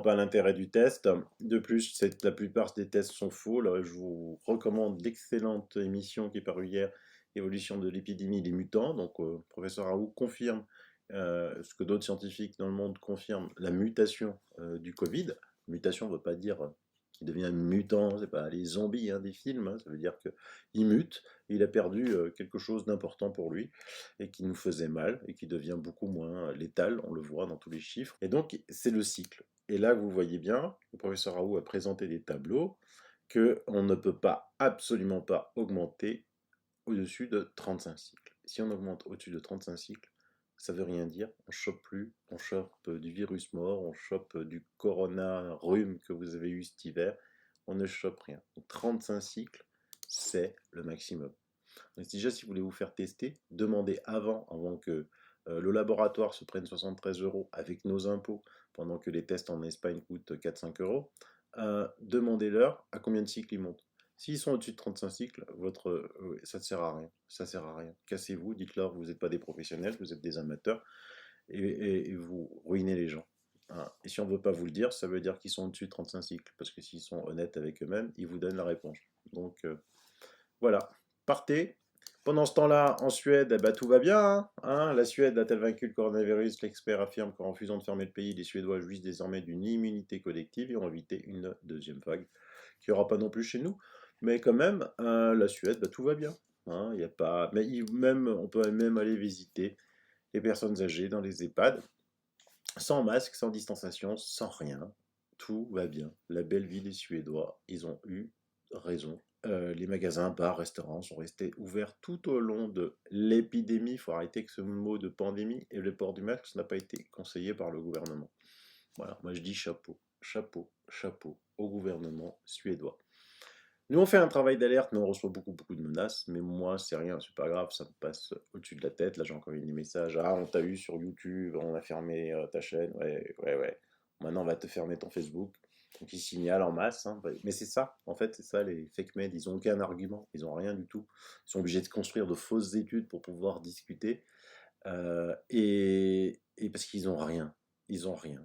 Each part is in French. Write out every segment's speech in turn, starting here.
pas l'intérêt du test. De plus, la plupart des tests sont faux. Là, je vous recommande l'excellente émission qui est parue hier, Évolution de l'épidémie des mutants. Donc, professeur Raoult confirme ce que d'autres scientifiques dans le monde confirment, la mutation du Covid. Mutation ne veut pas dire qu'il devient mutant, c'est pas les zombies des films, hein, ça veut dire qu'il mute, il a perdu quelque chose d'important pour lui et qui nous faisait mal et qui devient beaucoup moins létal, on le voit dans tous les chiffres. Et donc, c'est le cycle. Et là, vous voyez bien, le professeur Raoult a présenté des tableaux qu'on ne peut pas, absolument pas augmenter au-dessus de 35 cycles. Si on augmente au-dessus de 35 cycles, ça veut rien dire, on chope plus, on chope du virus mort, on chope du corona rhume que vous avez eu cet hiver, on ne chope rien. Donc 35 cycles, c'est le maximum. Donc déjà, si vous voulez vous faire tester, demandez avant que le laboratoire se prenne 73 euros avec nos impôts, pendant que les tests en Espagne coûtent 4-5 euros, demandez-leur à combien de cycles ils montent. S'ils sont au-dessus de 35 cycles, ça ne sert à rien. Ça sert à rien. Cassez-vous, dites-leur que vous n'êtes pas des professionnels, vous êtes des amateurs, et vous ruinez les gens. Hein. Et si on ne veut pas vous le dire, ça veut dire qu'ils sont au-dessus de 35 cycles, parce que s'ils sont honnêtes avec eux-mêmes, ils vous donnent la réponse. Donc voilà, partez. Pendant ce temps-là, en Suède, eh ben, tout va bien. Hein. La Suède a-t-elle vaincu le coronavirus? L'expert affirme qu'en refusant de fermer le pays, les Suédois jouissent désormais d'une immunité collective et ont évité une deuxième vague, qui n'y aura pas non plus chez nous. Mais quand même, la Suède, tout va bien. Hein. Y a pas... Mais on peut même aller visiter les personnes âgées dans les EHPAD, sans masque, sans distanciation, sans rien. Tout va bien. La belle vie des Suédois, ils ont eu raison. Les magasins, bars, restaurants sont restés ouverts tout au long de l'épidémie. Il faut arrêter que ce mot de pandémie, et le port du masque n'a pas été conseillé par le gouvernement. Voilà, moi je dis chapeau, chapeau, chapeau au gouvernement suédois. Nous, on fait un travail d'alerte, mais on reçoit beaucoup, beaucoup de menaces. Mais moi, c'est rien, c'est pas grave, ça me passe au-dessus de la tête. Là, j'ai encore eu des messages. Ah, on t'a eu sur YouTube, on a fermé ta chaîne. Ouais, ouais, ouais. Maintenant, on va te fermer ton Facebook. Donc, ils signalent en masse. Hein. Mais c'est ça, en fait, c'est ça, les fake meds. Ils n'ont aucun argument, ils n'ont rien du tout. Ils sont obligés de construire de fausses études pour pouvoir discuter. Et parce qu'ils n'ont rien. Ils n'ont rien.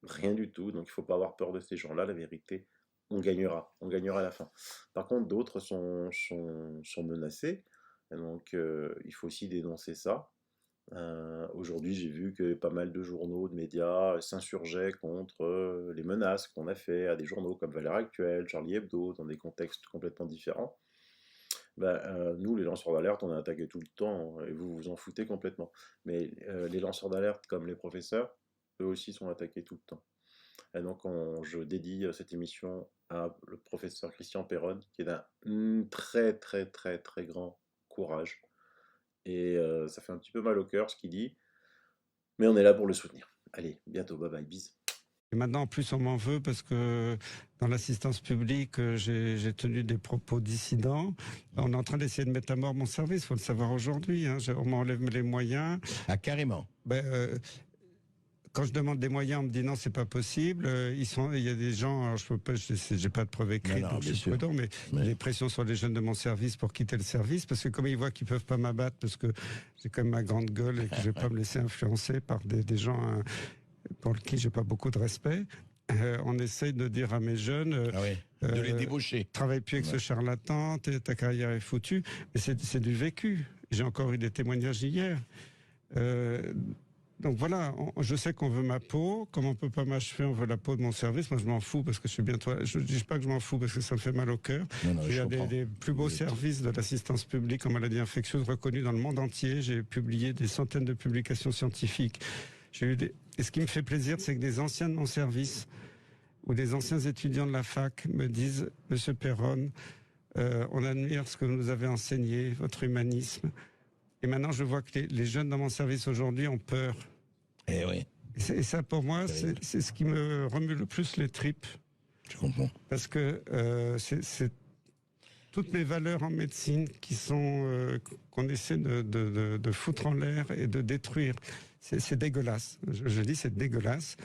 Rien du tout. Donc, il ne faut pas avoir peur de ces gens-là, la vérité on gagnera à la fin. Par contre, d'autres sont menacés, et donc il faut aussi dénoncer ça. Aujourd'hui, j'ai vu que pas mal de journaux, de médias s'insurgeaient contre les menaces qu'on a fait à des journaux comme Valeurs Actuelles, Charlie Hebdo, dans des contextes complètement différents. Nous, les lanceurs d'alerte, on est attaqués tout le temps, et vous vous en foutez complètement. Mais les lanceurs d'alerte, comme les professeurs, eux aussi sont attaqués tout le temps. Et donc, je dédie cette émission à le professeur Christian Perron, qui est d'un très, très, très, très grand courage. Et ça fait un petit peu mal au cœur ce qu'il dit, mais on est là pour le soutenir. Allez, bientôt, bye bye, bis. Et maintenant, en plus, on m'en veut parce que dans l'assistance publique, j'ai tenu des propos dissidents. On est en train d'essayer de mettre à mort mon service, il faut le savoir aujourd'hui. Hein. On m'enlève les moyens. Ah, carrément. Quand je demande des moyens, on me dit non, c'est pas possible. Il y a des gens, alors je peux pas, j'ai pas de preuves écrites, donc je suis prudent, mais les pressions sur les jeunes de mon service pour quitter le service, parce que comme ils voient qu'ils peuvent pas m'abattre, parce que j'ai quand même ma grande gueule et que je vais pas me laisser influencer par des gens pour qui j'ai pas beaucoup de respect. On essaye de dire à mes jeunes, de les débaucher. Travaille plus avec ce charlatan, ta carrière est foutue. Mais c'est du vécu. J'ai encore eu des témoignages hier. Donc voilà, je sais qu'on veut ma peau, comme on peut pas m'achever, on veut la peau de mon service. Moi, je m'en fous parce que je suis bien toi. Je dis pas que je m'en fous parce que ça me fait mal au cœur. Il y a des plus beaux services de l'assistance publique en maladies infectieuses reconnus dans le monde entier. J'ai publié des centaines de publications scientifiques. Et ce qui me fait plaisir, c'est que des anciens de mon service ou des anciens étudiants de la fac me disent, Monsieur Perron, on admire ce que vous nous avez enseigné, votre humanisme. Et maintenant, je vois que les jeunes dans mon service aujourd'hui ont peur. Eh oui. Et ça, pour moi, c'est ce qui me remue le plus les tripes. Je comprends. Parce que c'est toutes mes valeurs en médecine qui sont qu'on essaie de foutre en l'air et de détruire. C'est dégueulasse. Je dis c'est dégueulasse.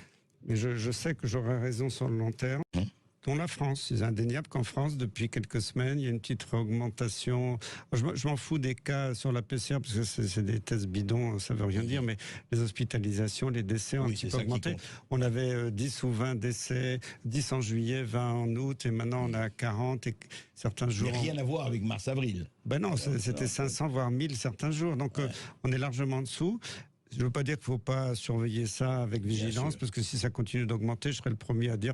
Mais je sais que j'aurai raison sur le long terme. dont la France. C'est indéniable qu'en France, depuis quelques semaines, il y a une petite réaugmentation. Je m'en fous des cas sur la PCR, parce que c'est des tests bidons, ça veut rien dire, mais les hospitalisations, les décès ont un petit peu augmenté. On avait 10 ou 20 décès, 10 en juillet, 20 en août, et maintenant on a 40, et certains jours... Mais rien à voir avec mars-avril. Ben non, c'était 500, voire 1000 certains jours, donc on est largement en dessous. Je ne veux pas dire qu'il ne faut pas surveiller ça avec vigilance, parce que si ça continue d'augmenter, je serai le premier à dire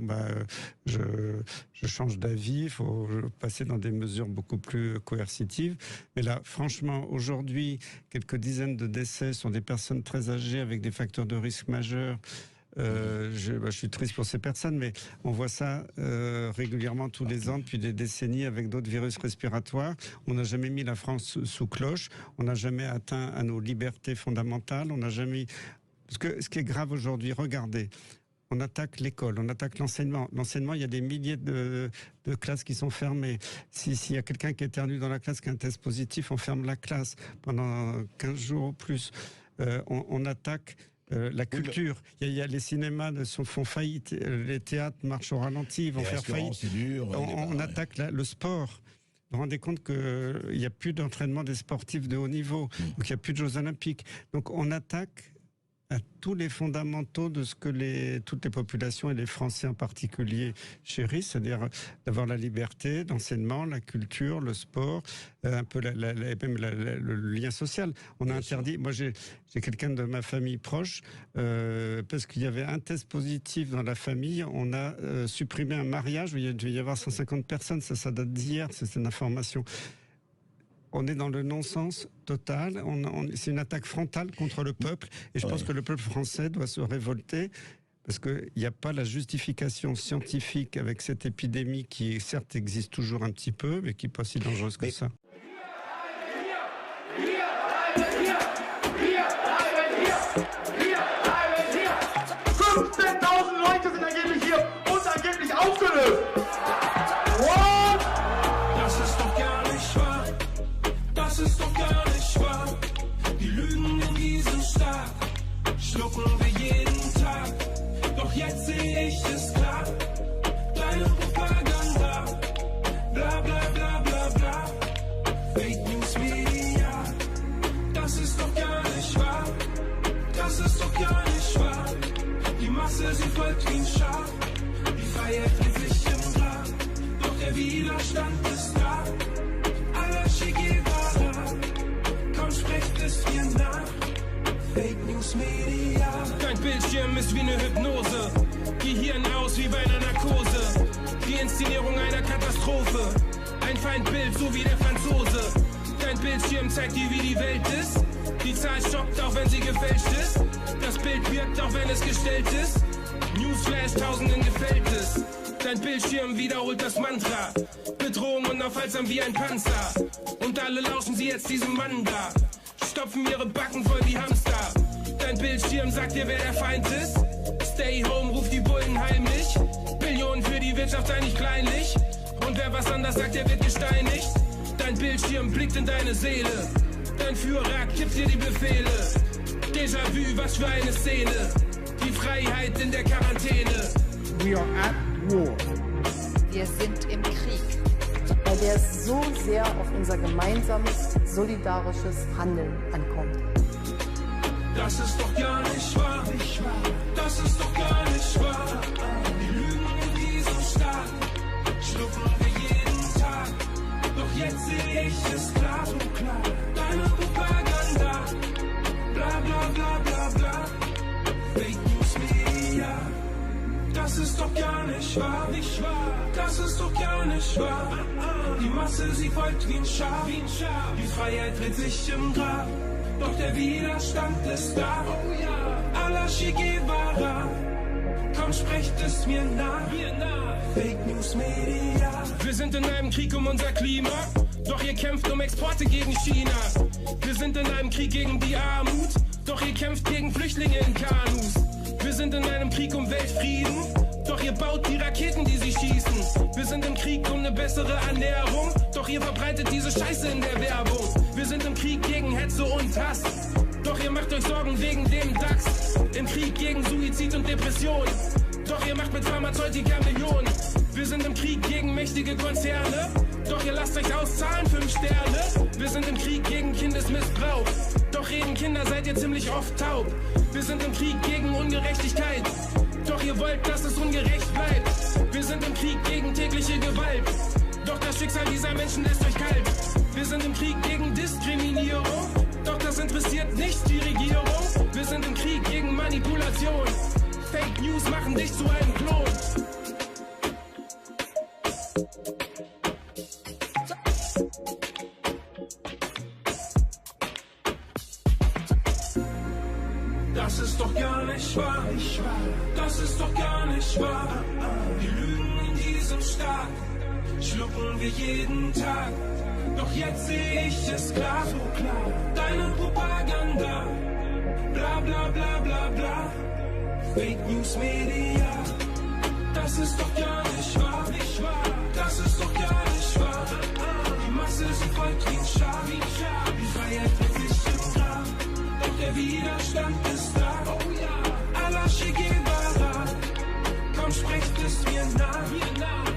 je change d'avis, il faut passer dans des mesures beaucoup plus coercitives. Mais là, franchement, aujourd'hui, quelques dizaines de décès sont des personnes très âgées avec des facteurs de risque majeurs. Je suis triste pour ces personnes, mais on voit ça régulièrement tous les ans depuis des décennies avec d'autres virus respiratoires. On n'a jamais mis la France sous cloche, on n'a jamais atteint à nos libertés fondamentales, on n'a jamais... Parce que ce qui est grave aujourd'hui, regardez, on attaque l'école, on attaque l'enseignement. L'enseignement, il y a des milliers de classes qui sont fermées. S'il y a quelqu'un qui éternue dans la classe, qui a un test positif, on ferme la classe pendant 15 jours ou plus. On attaque... la culture, il y a les cinémas font faillite, les théâtres marchent au ralenti, ils vont faire faillite. On attaque le sport. Vous vous rendez compte qu'il n'y a plus d'entraînement des sportifs de haut niveau, donc il n'y a plus de Jeux Olympiques. Donc on attaque à tous les fondamentaux de ce que toutes les populations et les Français en particulier chérissent, c'est-à-dire d'avoir la liberté d'enseignement, la culture, le sport, un peu même le lien social. On a interdit, moi j'ai quelqu'un de ma famille proche, parce qu'il y avait un test positif dans la famille, on a supprimé un mariage où il devait y avoir 150 personnes, ça date d'hier, c'est une information. On est dans le non-sens total, c'est une attaque frontale contre le peuple, et je pense que le peuple français doit se révolter, parce qu'il n'y a pas la justification scientifique avec cette épidémie qui, certes, existe toujours un petit peu, mais qui n'est pas si dangereuse que ça. Leute sind angeblich hier und angeblich aufgelöst. Das ist doch gar nicht wahr. Die Lügen in diesem Staat schlucken wir jeden Tag. Doch jetzt sehe ich es klar. Deine Propaganda. Bla bla bla bla bla. Fake News Media. Das ist doch gar nicht wahr. Das ist doch gar nicht wahr. Die Masse, sie folgt wie ein Schaf. Die Freiheit dreht sich im Grab. Doch der Widerstand ist da. Che Guevara, komm, sprecht es mir nach. Fake News Media. Dein Bildschirm ist wie eine Hypnose. Gehirn aus wie bei einer Narkose. Die Inszenierung einer Katastrophe. Ein Feindbild, so wie der Franzose. Dein Bildschirm zeigt dir, wie die Welt ist. Die Zahl stoppt, auch wenn sie gefälscht ist. Das Bild wirkt, auch wenn es gestellt ist. Newsflash, Tausenden gefällt es. Dein Bildschirm wiederholt das Mantra. Bedrohung unaufhaltsam wie ein Panzer. Und alle lauschen sie jetzt diesem Mann da. Stopfen ihre Backen voll wie Hamster. Dein Bildschirm sagt dir, wer der Feind ist. Stay home, ruft die Bullen heimlich. Billionen für die Wirtschaft, sei nicht kleinlich. Und wer was anders sagt, der wird gesteinigt. Dein Bildschirm blickt in deine Seele. Dein Führer kippt dir die Befehle. Déjà-vu, was für eine Szene. Die Freiheit in der Quarantäne. We are at war. Wir sind im Krieg. Bei der es so sehr auf unser gemeinsames, solidarisches Handeln ankommt. Das ist doch gar nicht wahr. Das ist doch gar nicht wahr. Die Lügen in diesem Staat schlucken wir jeden Tag. Doch jetzt sehe ich es klar. Deine Propaganda. Bla bla bla bla bla. Fake News Media. Das ist doch gar nicht wahr. Das ist doch gar nicht wahr. Die Masse, sie folgt wie ein Schaf. Die Freiheit dreht sich im Grab. Doch der Widerstand ist da. Allah Che Guevara. Komm, sprecht es mir nach. Fake News Media. Wir sind in einem Krieg um unser Klima. Doch ihr kämpft um Exporte gegen China. Wir sind in einem Krieg gegen die Armut. Doch ihr kämpft gegen Flüchtlinge in Kanus. Wir sind in einem Krieg um Weltfrieden. Doch ihr baut die Raketen, die sie schießen. Wir sind im Krieg um eine bessere Ernährung. Doch ihr verbreitet diese Scheiße in der Werbung. Wir sind im Krieg gegen Hetze und Hass. Doch ihr macht euch Sorgen wegen dem DAX. Im Krieg gegen Suizid und Depression. Doch ihr macht mit Pharmazeutika Millionen. Wir sind im Krieg gegen mächtige Konzerne, doch ihr lasst euch auszahlen 5 Sterne. Wir sind im Krieg gegen Kindesmissbrauch, doch reden Kinder seid ihr ziemlich oft taub. Wir sind im Krieg gegen Ungerechtigkeit, doch ihr wollt, dass es ungerecht bleibt. Wir sind im Krieg gegen tägliche Gewalt, doch das Schicksal dieser Menschen lässt euch kalt. Wir sind im Krieg gegen Diskriminierung, doch das interessiert nicht die Regierung. Wir sind im Krieg gegen Manipulation, Fake News machen dich zu einem Klon. Das ist doch gar nicht wahr, das ist doch gar nicht wahr. Die Lügen in diesem Staat schlucken wir jeden Tag. Doch jetzt sehe ich es klar, deine Propaganda, bla bla bla bla bla. Fake News Media, das ist doch gar nicht wahr, das ist doch gar nicht wahr. Die Masse ist folgt wie ein Schaf, die Freiheit wird sich im Grab. Doch der Widerstand ist da, Allah Che Guevara, komm sprecht es mir nach.